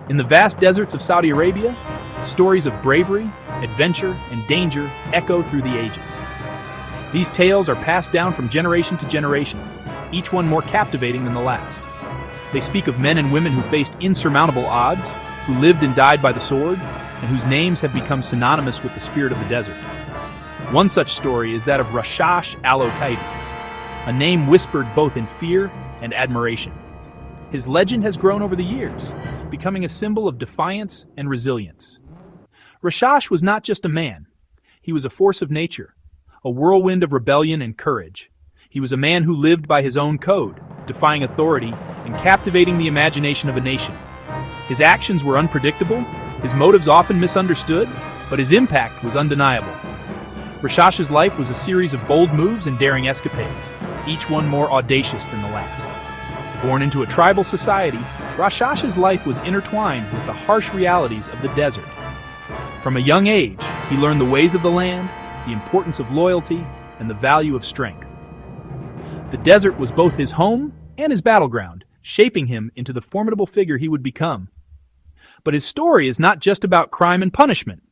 In the vast deserts of Saudi Arabia, stories of bravery, adventure, and danger echo through the ages. These tales are passed down from generation to generation, each one more captivating than the last. They speak of men and women who faced insurmountable odds, who lived and died by the sword, and whose names have become synonymous with the spirit of the desert. One such story is that of Rashash Al-Otaibi, a name whispered both in fear and admiration. His legend has grown over the years, becoming a symbol of defiance and resilience. Rashash was not just a man. He was a force of nature, a whirlwind of rebellion and courage. He was a man who lived by his own code, defying authority and captivating the imagination of a nation. His actions were unpredictable, his motives often misunderstood, but his impact was undeniable. Rashash's life was a series of bold moves and daring escapades, each one more audacious than the last. Born into a tribal society, Rashash's life was intertwined with the harsh realities of the desert. From a young age, he learned the ways of the land, the importance of loyalty, and the value of strength. The desert was both his home and his battleground, shaping him into the formidable figure he would become. But his story is not just about crime and punishment.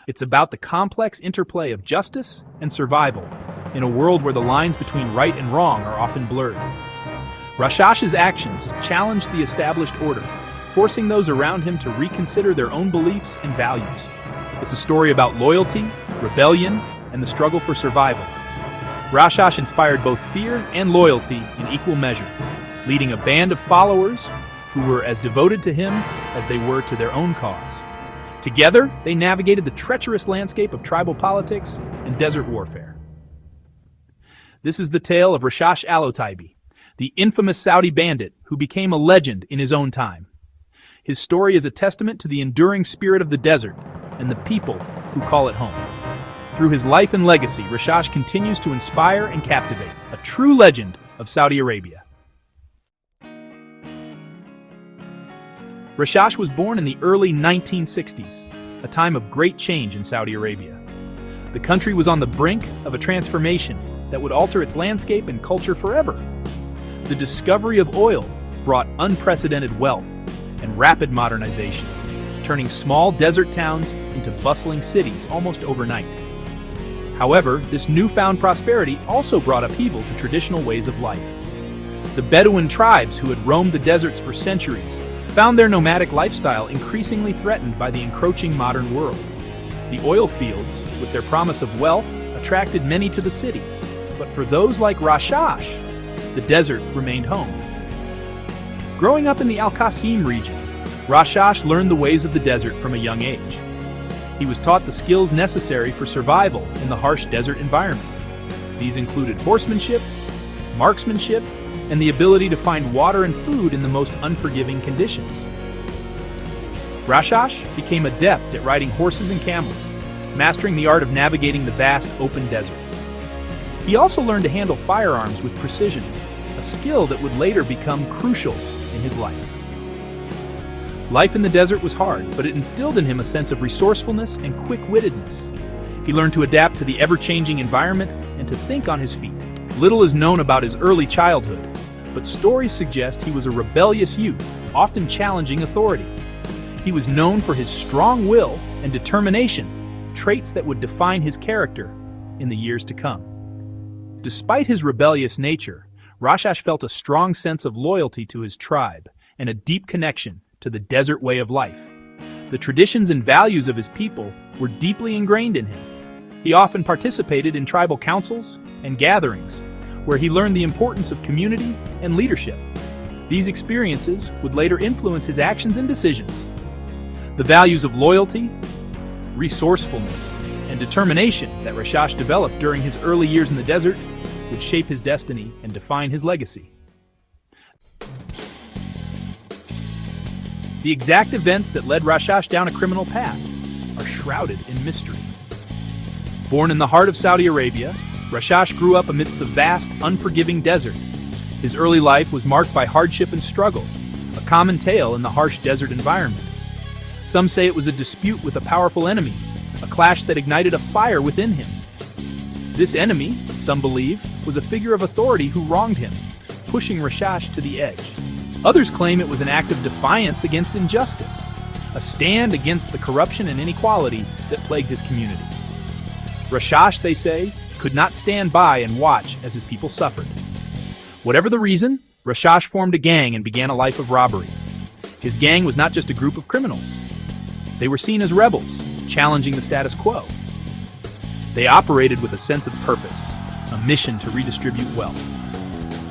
It's about the complex interplay of justice and survival in a world where the lines between right and wrong are often blurred. Rashash's actions challenged the established order, forcing those around him to reconsider their own beliefs and values. It's a story about loyalty, rebellion, and the struggle for survival. Rashash inspired both fear and loyalty in equal measure, leading a band of followers who were as devoted to him as they were to their own cause. Together, they navigated the treacherous landscape of tribal politics and desert warfare. This is the tale of Rashash Al-Otaibi, the infamous Saudi bandit who became a legend in his own time. His story is a testament to the enduring spirit of the desert and the people who call it home. Through his life and legacy, Rashash continues to inspire and captivate, a true legend of Saudi Arabia. Rashash was born in the early 1960s, a time of great change in Saudi Arabia. The country was on the brink of a transformation that would alter its landscape and culture forever. The discovery of oil brought unprecedented wealth and rapid modernization, turning small desert towns into bustling cities almost overnight. However, this newfound prosperity also brought upheaval to traditional ways of life. The Bedouin tribes who had roamed the deserts for centuries found their nomadic lifestyle increasingly threatened by the encroaching modern world. The oil fields, with their promise of wealth, attracted many to the cities. But for those like Rashash, the desert remained home. Growing up in the Al-Qasim region, Rashash learned the ways of the desert from a young age. He was taught the skills necessary for survival in the harsh desert environment. These included horsemanship, marksmanship, and the ability to find water and food in the most unforgiving conditions. Rashash became adept at riding horses and camels, mastering the art of navigating the vast open desert. He also learned to handle firearms with precision, a skill that would later become crucial in his life. Life in the desert was hard, but it instilled in him a sense of resourcefulness and quick-wittedness. He learned to adapt to the ever-changing environment and to think on his feet. Little is known about his early childhood, but stories suggest he was a rebellious youth, often challenging authority. He was known for his strong will and determination, traits that would define his character in the years to come. Despite his rebellious nature, Rashash felt a strong sense of loyalty to his tribe and a deep connection to the desert way of life. The traditions and values of his people were deeply ingrained in him. He often participated in tribal councils and gatherings, where he learned the importance of community and leadership. These experiences would later influence his actions and decisions. The values of loyalty, resourcefulness, and determination that Rashash developed during his early years in the desert would shape his destiny and define his legacy. The exact events that led Rashash down a criminal path are shrouded in mystery. Born in the heart of Saudi Arabia, Rashash grew up amidst the vast, unforgiving desert. His early life was marked by hardship and struggle, a common tale in the harsh desert environment. Some say it was a dispute with a powerful enemy, a clash that ignited a fire within him. This enemy, some believe, was a figure of authority who wronged him, pushing Rashash to the edge. Others claim it was an act of defiance against injustice, a stand against the corruption and inequality that plagued his community. Rashash, they say, could not stand by and watch as his people suffered. Whatever the reason, Rashash formed a gang and began a life of robbery. His gang was not just a group of criminals. They were seen as rebels, challenging the status quo. They operated with a sense of purpose, a mission to redistribute wealth.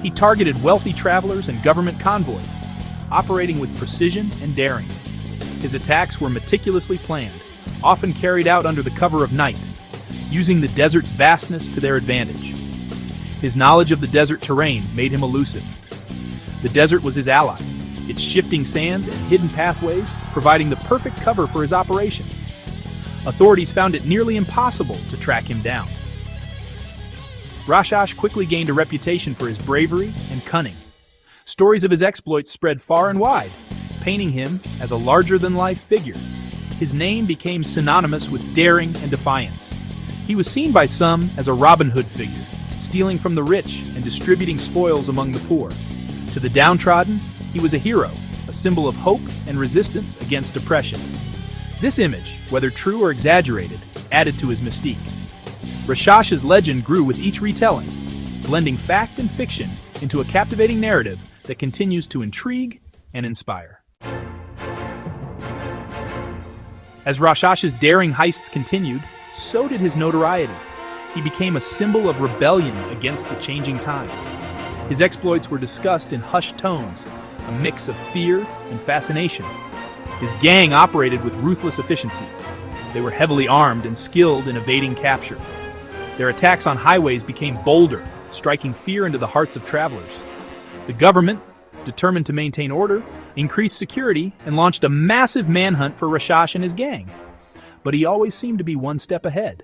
He targeted wealthy travelers and government convoys, operating with precision and daring. His attacks were meticulously planned, often carried out under the cover of night, using the desert's vastness to their advantage. His knowledge of the desert terrain made him elusive. The desert was his ally, its shifting sands and hidden pathways providing the perfect cover for his operations. Authorities found it nearly impossible to track him down. Rashash quickly gained a reputation for his bravery and cunning. Stories of his exploits spread far and wide, painting him as a larger-than-life figure. His name became synonymous with daring and defiance. He was seen by some as a Robin Hood figure, stealing from the rich and distributing spoils among the poor. To the downtrodden, he was a hero, a symbol of hope and resistance against oppression. This image, whether true or exaggerated, added to his mystique. Rashash's legend grew with each retelling, blending fact and fiction into a captivating narrative that continues to intrigue and inspire. As Rashash's daring heists continued, so did his notoriety. He became a symbol of rebellion against the changing times. His exploits were discussed in hushed tones, a mix of fear and fascination. His gang operated with ruthless efficiency. They were heavily armed and skilled in evading capture. Their attacks on highways became bolder, striking fear into the hearts of travelers. The government, determined to maintain order, increased security and launched a massive manhunt for Rashash and his gang. But he always seemed to be one step ahead.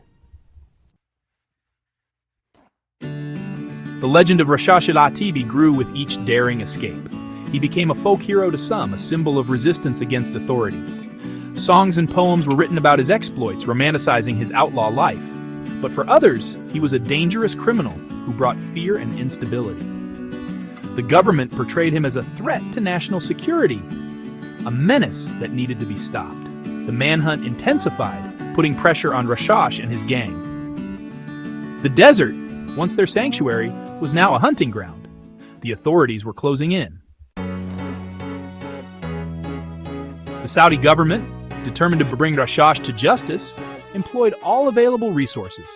The legend of Rashash Al-Otaibi grew with each daring escape. He became a folk hero to some, a symbol of resistance against authority. Songs and poems were written about his exploits, romanticizing his outlaw life. But for others, he was a dangerous criminal who brought fear and instability. The government portrayed him as a threat to national security, a menace that needed to be stopped. The manhunt intensified, putting pressure on Rashash and his gang. The desert, once their sanctuary, was now a hunting ground. The authorities were closing in. The Saudi government, determined to bring Rashash to justice, employed all available resources.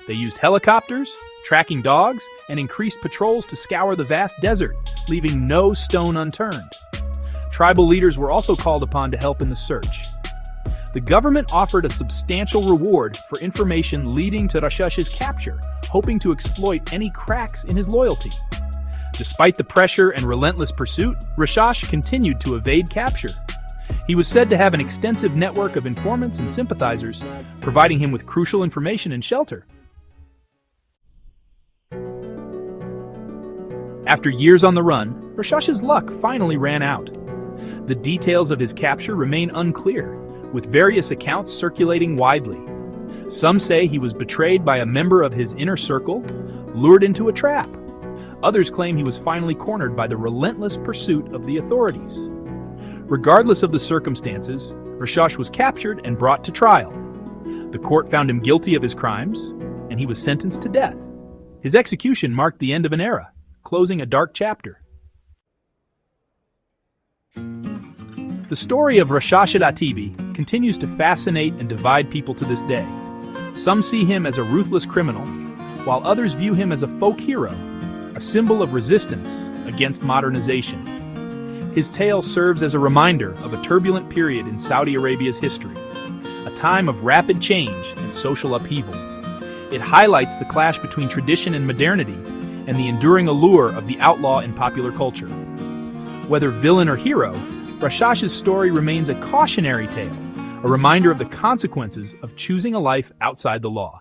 They used helicopters, tracking dogs, and increased patrols to scour the vast desert, leaving no stone unturned. Tribal leaders were also called upon to help in the search. The government offered a substantial reward for information leading to Rashash's capture, hoping to exploit any cracks in his loyalty. Despite the pressure and relentless pursuit, Rashash continued to evade capture. He was said to have an extensive network of informants and sympathizers, providing him with crucial information and shelter. After years on the run, Rashash's luck finally ran out. The details of his capture remain unclear, with various accounts circulating widely. Some say he was betrayed by a member of his inner circle, lured into a trap. Others claim he was finally cornered by the relentless pursuit of the authorities. Regardless of the circumstances, Rashash was captured and brought to trial. The court found him guilty of his crimes, and he was sentenced to death. His execution marked the end of an era, closing a dark chapter. The story of Rashash Al-Otaibi continues to fascinate and divide people to this day. Some see him as a ruthless criminal, while others view him as a folk hero, a symbol of resistance against modernization. His tale serves as a reminder of a turbulent period in Saudi Arabia's history, a time of rapid change and social upheaval. It highlights the clash between tradition and modernity, and the enduring allure of the outlaw in popular culture. Whether villain or hero, Rashash's story remains a cautionary tale, a reminder of the consequences of choosing a life outside the law.